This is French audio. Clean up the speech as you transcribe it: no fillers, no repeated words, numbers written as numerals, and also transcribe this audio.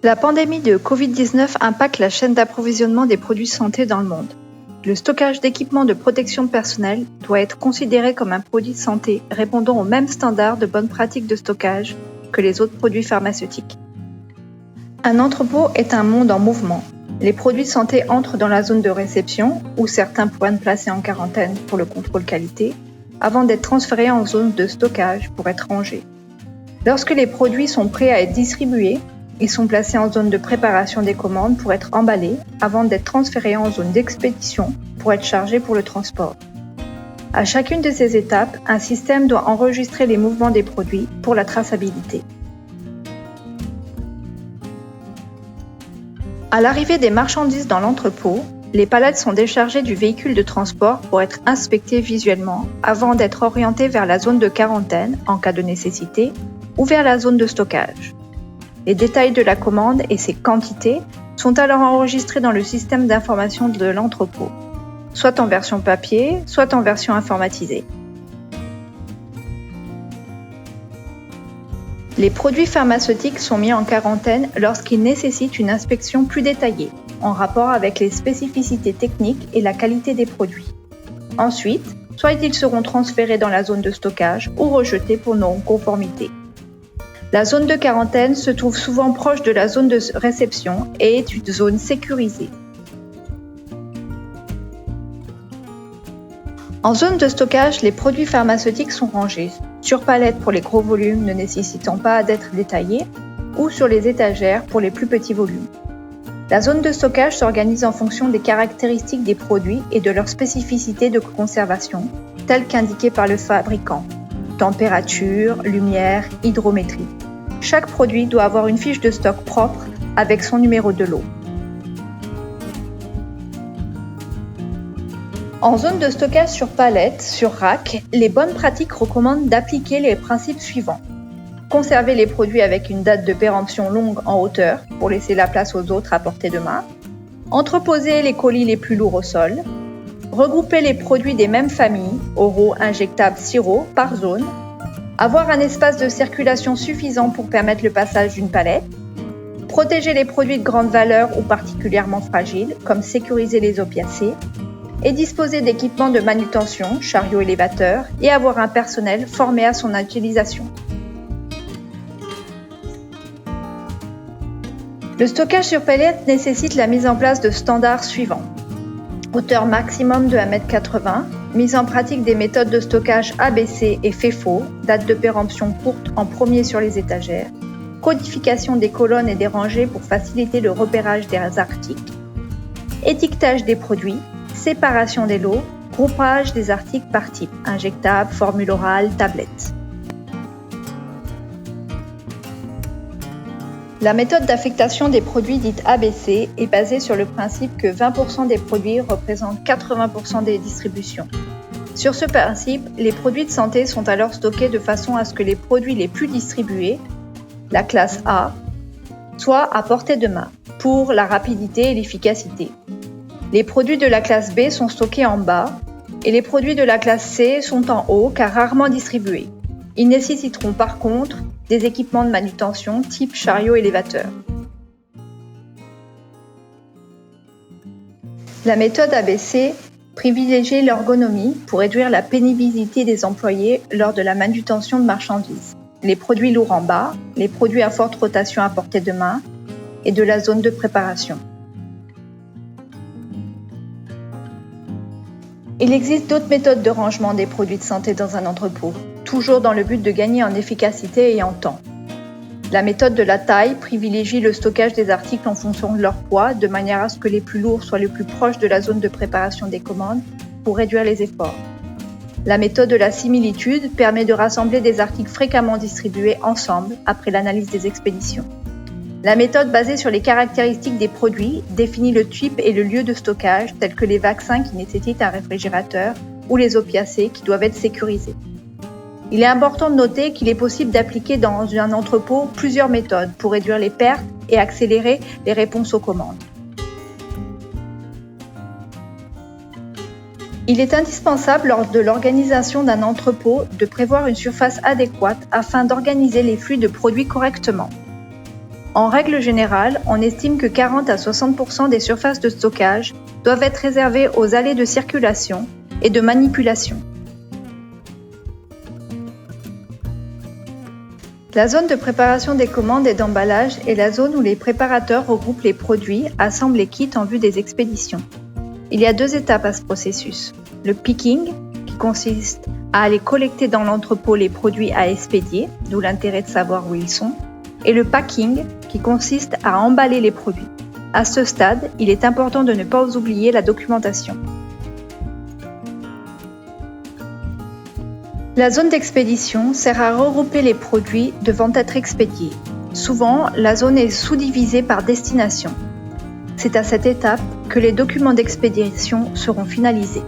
La pandémie de Covid-19 impacte la chaîne d'approvisionnement des produits santé dans le monde. Le stockage d'équipements de protection personnelle doit être considéré comme un produit de santé répondant aux mêmes standards de bonnes pratiques de stockage que les autres produits pharmaceutiques. Un entrepôt est un monde en mouvement. Les produits de santé entrent dans la zone de réception, où certains pourraient être placés en quarantaine pour le contrôle qualité, avant d'être transférés en zone de stockage pour être rangés. Lorsque les produits sont prêts à être distribués, ils sont placés en zone de préparation des commandes pour être emballés avant d'être transférés en zone d'expédition pour être chargés pour le transport. À chacune de ces étapes, un système doit enregistrer les mouvements des produits pour la traçabilité. À l'arrivée des marchandises dans l'entrepôt, les palettes sont déchargées du véhicule de transport pour être inspectées visuellement avant d'être orientées vers la zone de quarantaine en cas de nécessité ou vers la zone de stockage. Les détails de la commande et ses quantités sont alors enregistrés dans le système d'information de l'entrepôt, soit en version papier, soit en version informatisée. Les produits pharmaceutiques sont mis en quarantaine lorsqu'ils nécessitent une inspection plus détaillée, en rapport avec les spécificités techniques et la qualité des produits. Ensuite, soit ils seront transférés dans la zone de stockage ou rejetés pour non-conformité. La zone de quarantaine se trouve souvent proche de la zone de réception et est une zone sécurisée. En zone de stockage, les produits pharmaceutiques sont rangés sur palette pour les gros volumes ne nécessitant pas d'être détaillés ou sur les étagères pour les plus petits volumes. La zone de stockage s'organise en fonction des caractéristiques des produits et de leur spécificité de conservation, telles qu'indiquées par le fabricant: température, lumière, hydrométrie. Chaque produit doit avoir une fiche de stock propre avec son numéro de lot. En zone de stockage sur palette, sur rack, les bonnes pratiques recommandent d'appliquer les principes suivants. Conserver les produits avec une date de péremption longue en hauteur pour laisser la place aux autres à portée de main. Entreposer les colis les plus lourds au sol. Regrouper les produits des mêmes familles, oraux, injectables, sirop, par zone. Avoir un espace de circulation suffisant pour permettre le passage d'une palette. Protéger les produits de grande valeur ou particulièrement fragiles, comme sécuriser les opiacés. Et disposer d'équipements de manutention, chariot élévateur, et avoir un personnel formé à son utilisation. Le stockage sur palette nécessite la mise en place de standards suivants. Hauteur maximum de 1,80 m, mise en pratique des méthodes de stockage ABC et FIFO, date de péremption courte en premier sur les étagères, codification des colonnes et des rangées pour faciliter le repérage des articles, étiquetage des produits, séparation des lots, groupage des articles par type, injectable, formule orale, tablette. La méthode d'affectation des produits dite ABC est basée sur le principe que 20% des produits représentent 80% des distributions. Sur ce principe, les produits de santé sont alors stockés de façon à ce que les produits les plus distribués, la classe A, soient à portée de main pour la rapidité et l'efficacité. Les produits de la classe B sont stockés en bas et les produits de la classe C sont en haut car rarement distribués. Ils nécessiteront par contre des équipements de manutention type chariot élévateur. La méthode ABC privilégie l'ergonomie pour réduire la pénibilité des employés lors de la manutention de marchandises. Les produits lourds en bas, les produits à forte rotation à portée de main et de la zone de préparation. Il existe d'autres méthodes de rangement des produits de santé dans un entrepôt, toujours dans le but de gagner en efficacité et en temps. La méthode de la taille privilégie le stockage des articles en fonction de leur poids, de manière à ce que les plus lourds soient le plus proches de la zone de préparation des commandes pour réduire les efforts. La méthode de la similitude permet de rassembler des articles fréquemment distribués ensemble après l'analyse des expéditions. La méthode basée sur les caractéristiques des produits définit le type et le lieu de stockage, tels que les vaccins qui nécessitent un réfrigérateur ou les opiacés qui doivent être sécurisés. Il est important de noter qu'il est possible d'appliquer dans un entrepôt plusieurs méthodes pour réduire les pertes et accélérer les réponses aux commandes. Il est indispensable lors de l'organisation d'un entrepôt de prévoir une surface adéquate afin d'organiser les flux de produits correctement. En règle générale, on estime que 40 à 60% des surfaces de stockage doivent être réservées aux allées de circulation et de manipulation. La zone de préparation des commandes et d'emballage est la zone où les préparateurs regroupent les produits, assemblent et quittent en vue des expéditions. Il y a 2 étapes à ce processus. Le picking, qui consiste à aller collecter dans l'entrepôt les produits à expédier, d'où l'intérêt de savoir où ils sont, et le packing, qui consiste à emballer les produits. À ce stade, il est important de ne pas oublier la documentation. La zone d'expédition sert à regrouper les produits devant être expédiés. Souvent, la zone est sous-divisée par destination. C'est à cette étape que les documents d'expédition seront finalisés.